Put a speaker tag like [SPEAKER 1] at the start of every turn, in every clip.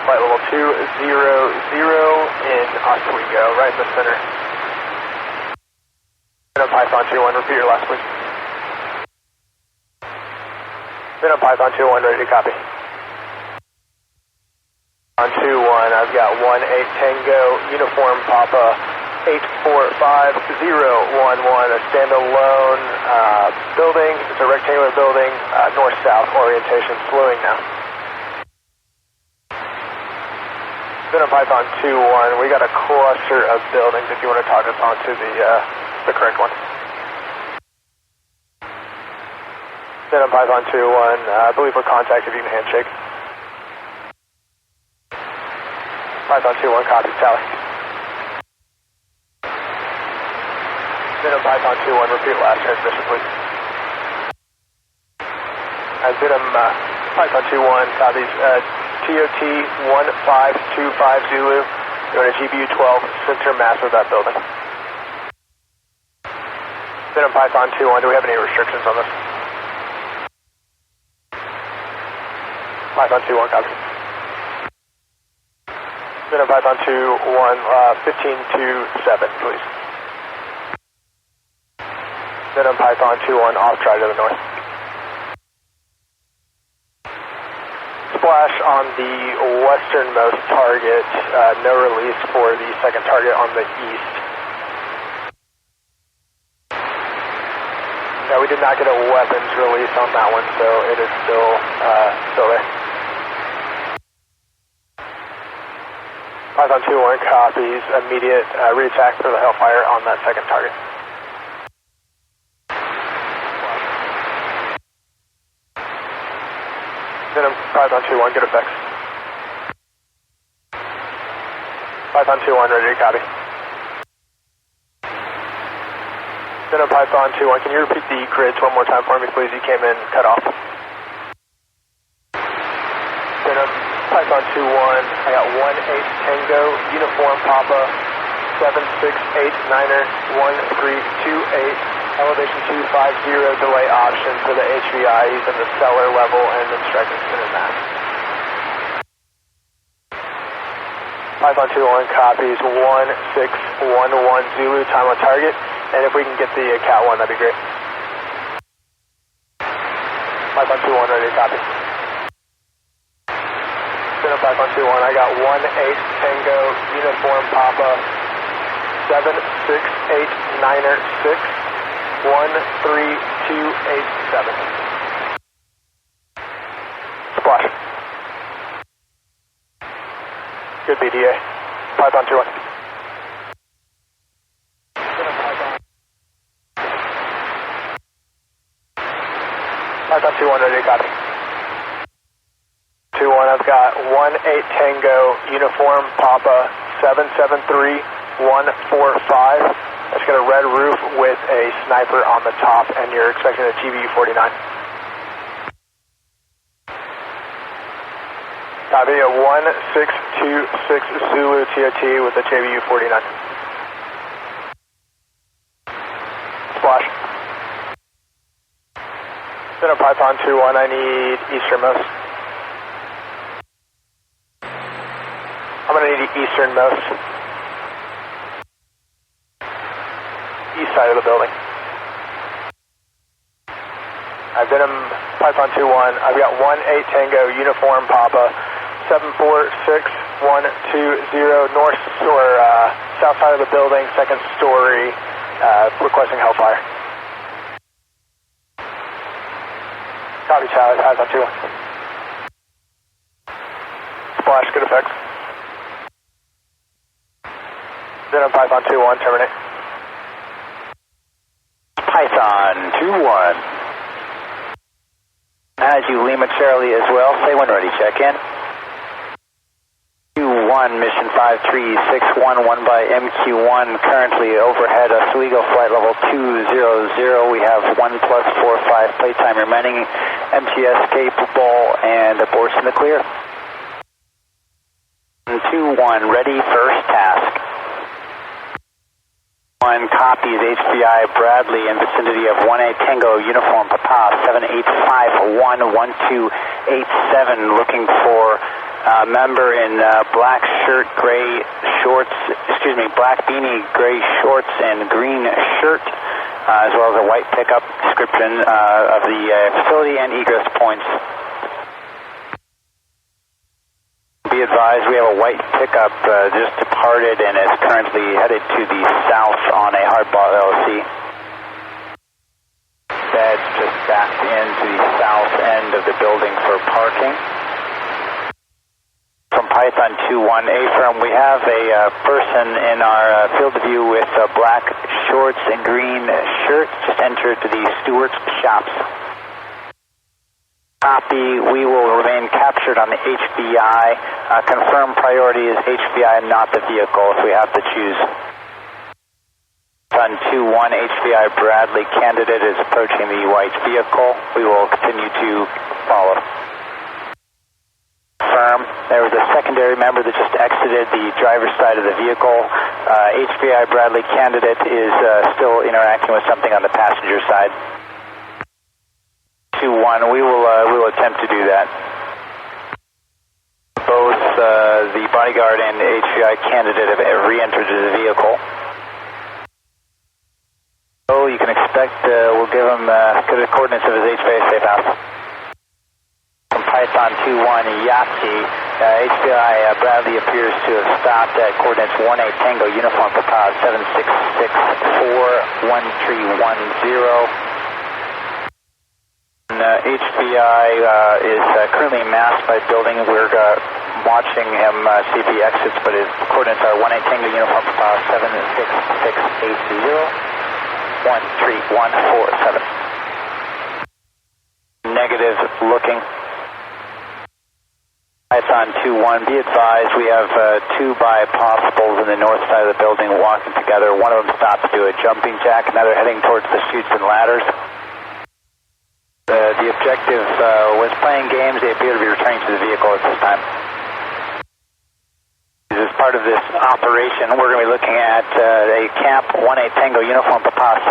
[SPEAKER 1] flight level 200 in Oswego, right in the center. Venom Python 2-1, repeat your last please. Venom Python 2-1, ready to copy. On 2-1, I've got 1-8 Tango, Uniform Papa, 845-011, a standalone building. It's a rectangular building, north-south orientation, slowing now. Venom Python 2-1, we got a cluster of buildings if you want to talk us onto the correct one. Venom Python 2-1, I believe we're contact if you can handshake. Python 2-1, copy, tally. Venom Python 2-1, repeat last transmission, please. Venom Python 2-1, copies, TOT 1525 Zulu, you're in a GBU 12, center mass of that building. Venom Python 2-1, do we have any restrictions on this? Python 2-1, copy. Venom Python 2-1, 1527, please. Venom Python 2-1, off try to the north. Splash on the westernmost target, no release for the second target on the east. Yeah, we did not get a weapons release on that one, so it is still there. Python 2-1 copies, immediate re-attack for the Hellfire on that second target. Venom Python 2-1, good effects. Python 2-1, ready to copy. Venom Python 2-1, can you repeat the grids one more time for me, please? You came in cut off. Venom Python 2-1, I got 1-8 Tango, Uniform Papa, 7689er, 1328, elevation 250, delay option for the HVIs and the cellar level, and then striking center mass. Python 2-1 copies, 1611 Zulu, time on target, and if we can get the Cat 1, that'd be great. Python 2-1 ready to copy. Venom Python 2-1, I got 1-8 Tango, Uniform Papa, 7689er 6, 13287. Splash. Good BDA. Python 2-1. Python 2-1 ready to copy. 2-1, I've got 1-8 Tango, Uniform Papa, 773-145. That's got a red roof with a sniper on the top, and you're expecting a GBU 49. Copy, a 1626 Zulu TOT with a JBU 49. Splash. Venom Python 2-1, I need easternmost. I'm going to need easternmost. East side of the building. Venom Python 2-1, I've got 1-8 Tango, Uniform Papa, 746-120, north or south side of the building, second story, requesting Hellfire. Copy, Charlie, Python 2-1. Splash, good effects. Venom Python 2-1, terminate.
[SPEAKER 2] Python 2-1. As you Lima Charlie as well, say when ready, check in. 2-1, mission 53611 by MQ1, currently overhead Oswego, flight level 200. We have 1+45 playtime remaining, MTS capable, and aborts in the clear. 2-1, ready, first task. 1 copies HBI Bradley in vicinity of 1-8 Tango, Uniform Papa, 785-11287, looking for member in black shirt, gray shorts, black beanie, gray shorts, and green shirt, as well as a white pickup description of the facility and egress points. Be advised, we have a white pickup just departed and is currently headed to the south on a hardball LLC. Bed just backed into the south end of the building for parking. From Python 2-1A firm, we have a person in our field of view with black shorts and green shirt, just entered the Stewart's shops. Copy, we will remain captured on the HBI. Confirm priority is HBI, not the vehicle, if we have to choose. Python 2-1, HBI Bradley candidate is approaching the white vehicle. We will continue to follow. Confirm, there was a secondary member that just exited the driver's side of the vehicle. HBI Bradley candidate is still interacting with something on the passenger side. 2-1, we will attempt to do that. Both the bodyguard and the HBI candidate have re-entered the vehicle. So you can expect we'll give him good coordinates of his HBI safe house. From Python 2-1 Yahtzee, HBI Bradley appears to have stopped at coordinates 18 Tango Uniform Papa 76641310. HBI is currently masked by building. We're watching him see if he exits, but his coordinates are 18 Tango Uniform Papa 76680131147. Negative looking. Python 2-1, be advised we have two by possibles in the north side of the building walking together. One of them stopped to do a jumping jack, another heading towards the chutes and ladders. The objective was playing games. They appear to be returning to the vehicle at this time. As part of this operation, we're going to be looking at a Camp 18 Tango Uniform Papa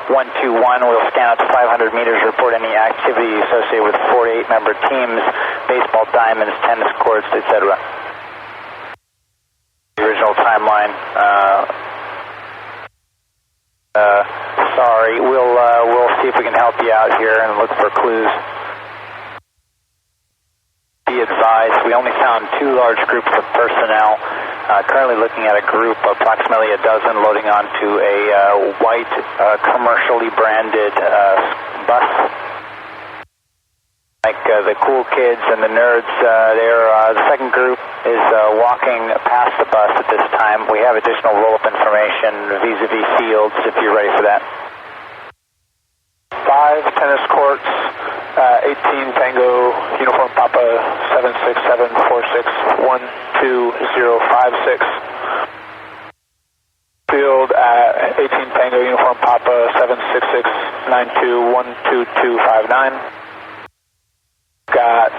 [SPEAKER 2] 766121. We'll scan out to 500 meters, report any activity associated with 4 to 8 member teams, baseball diamonds, tennis courts, etc. The original timeline. Sorry, we'll see if we can help you out here and look for clues. Be advised, we only found 2 large groups of personnel. Currently looking at a group, approximately a dozen, loading onto a white, commercially branded bus. Like the cool kids and the nerds there. The second group is walking past the bus at this time. We have additional roll-up information vis-a-vis fields if you're ready for that.
[SPEAKER 1] 5 tennis courts, 18 Tango Uniform Papa 76746120056. Field at 18 Tango Uniform Papa 76692122259. Got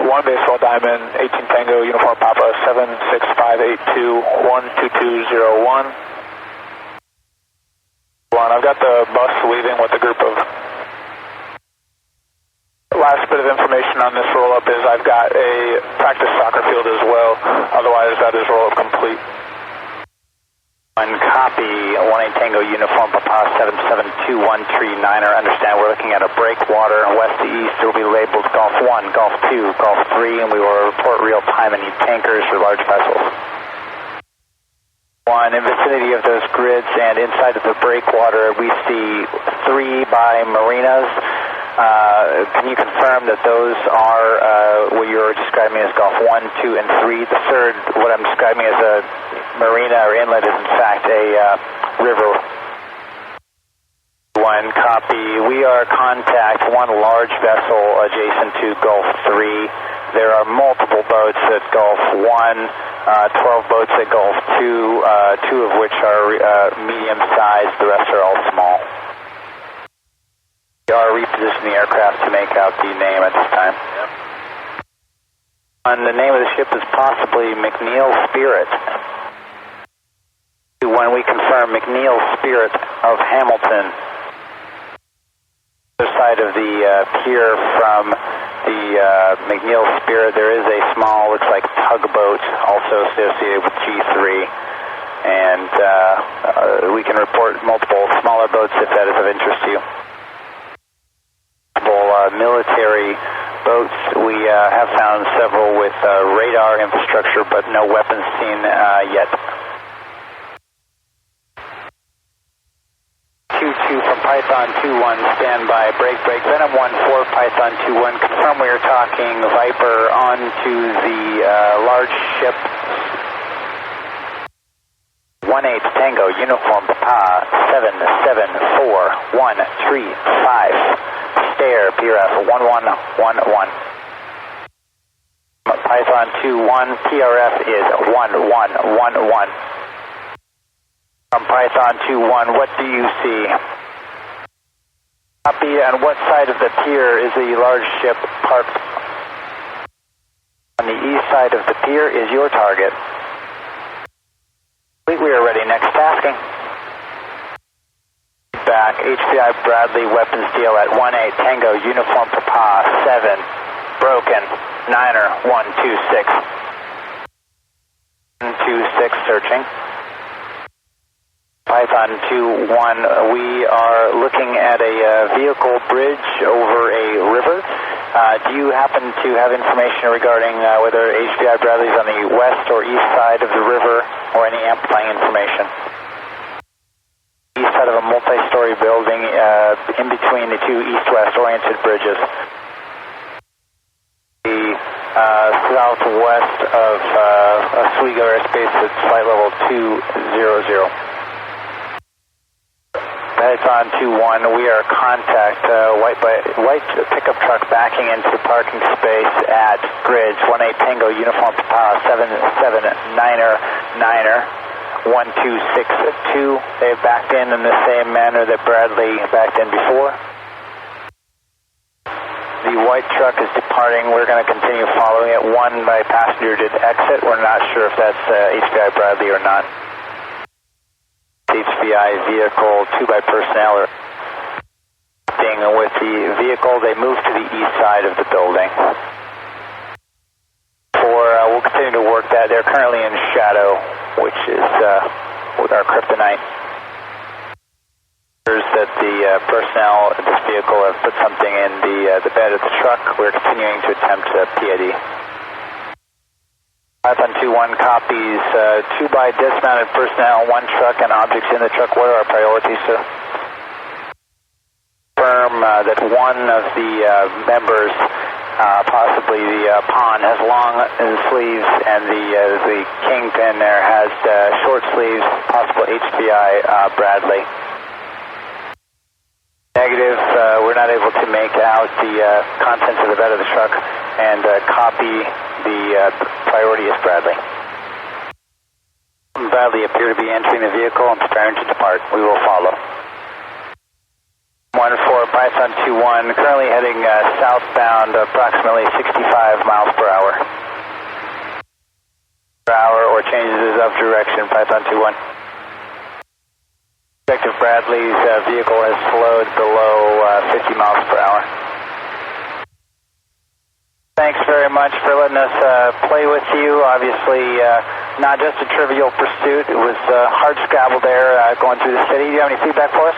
[SPEAKER 1] 1 baseball diamond, 18 Tango Uniform Papa 76582122201. I've got the bus leaving with a group of... Last bit of information on this roll-up is I've got a practice soccer field as well. Otherwise, that is roll-up complete.
[SPEAKER 2] One copy, 18 Tango Uniform Papa 772139. I understand we're looking at a breakwater west to east. It will be labeled Gulf 1, Gulf 2, Gulf 3, and we will report real-time any tankers or large vessels. One, in vicinity of those grids and inside of the breakwater, we see 3 by marinas. Can you confirm that those are what you're describing as Gulf 1, 2, and 3? The third, what I'm describing as a marina or inlet, is in fact a river. One copy. We are contact 1 large vessel adjacent to Gulf 3. There are multiple boats at Gulf 1, 12 boats at Gulf 2, 2 of which are medium-sized, the rest are all small. We are repositioning the aircraft to make out the name at this time. Yep. And the name of the ship is possibly McNeil Spirit. When we confirm McNeil Spirit of Hamilton, other side of the pier from the McNeil Spirit. There is a small, looks like tugboat also associated with G3. And we can report multiple smaller boats if that is of interest to you. Military boats, we have found several with radar infrastructure, but no weapons seen yet. 2-2 from Python 2-1, standby, break, Venom 1-4, Python 2-1, confirm we are talking Viper onto the large ship. 1-8 Tango, uniform Papa, 774-135, stair, PRF 1111. Python 2-1, PRF is 1111. From Python 2-1, what do you see? Copy, on what side of the pier is the large ship parked? On the east side of the pier is your target. We are ready, next tasking. Back, HPI Bradley, weapons deal at 1-8 Tango, uniform Papa, 7, broken, Niner, 126. 126, searching. Python 2-1, we are looking at a vehicle bridge over a river. Do you happen to have information regarding whether HPI Bradley is on the west or east side of the river, or any amplifying information? East side of a multi-story building in between the two east-west oriented bridges. The southwest of Oswego airspace at flight level 200. Python 2-1, we are contact, white pickup truck backing into parking space at bridge, 1-8 Tango, uniform Papa, 779er, 1262. They've backed in the same manner that Bradley backed in before. The white truck is departing. We're going to continue following it. One by passenger did exit. We're not sure if that's HPI Bradley or not. HPI vehicle, 2 by personnel are with the vehicle. They move to the east side of the building. We'll continue to work that. They're currently in shadow, which is with our kryptonite. That the personnel of this vehicle have put something in the bed of the truck. We're continuing to attempt PID. Python 2-1 copies 2 by dismounted personnel, 1 truck and objects in the truck. What are our priorities, sir? Confirm that one of the members, possibly the pawn, has long sleeves, and the kingpin there has short sleeves, possible HPI Bradley. Negative, we're not able to make out the contents of the bed of the truck, and copy the priority is Bradley. Bradley appear to be entering the vehicle and preparing to depart. We will follow. 1-4 Python 2-1, currently heading southbound approximately 65 miles per hour. Or changes of direction, Python 2-1. Objective Bradley's vehicle has slowed below 50 miles per hour. Thanks very much for letting us play with you. Obviously, not just a trivial pursuit. It was hard scrabble there going through the city. Do you have any feedback for us?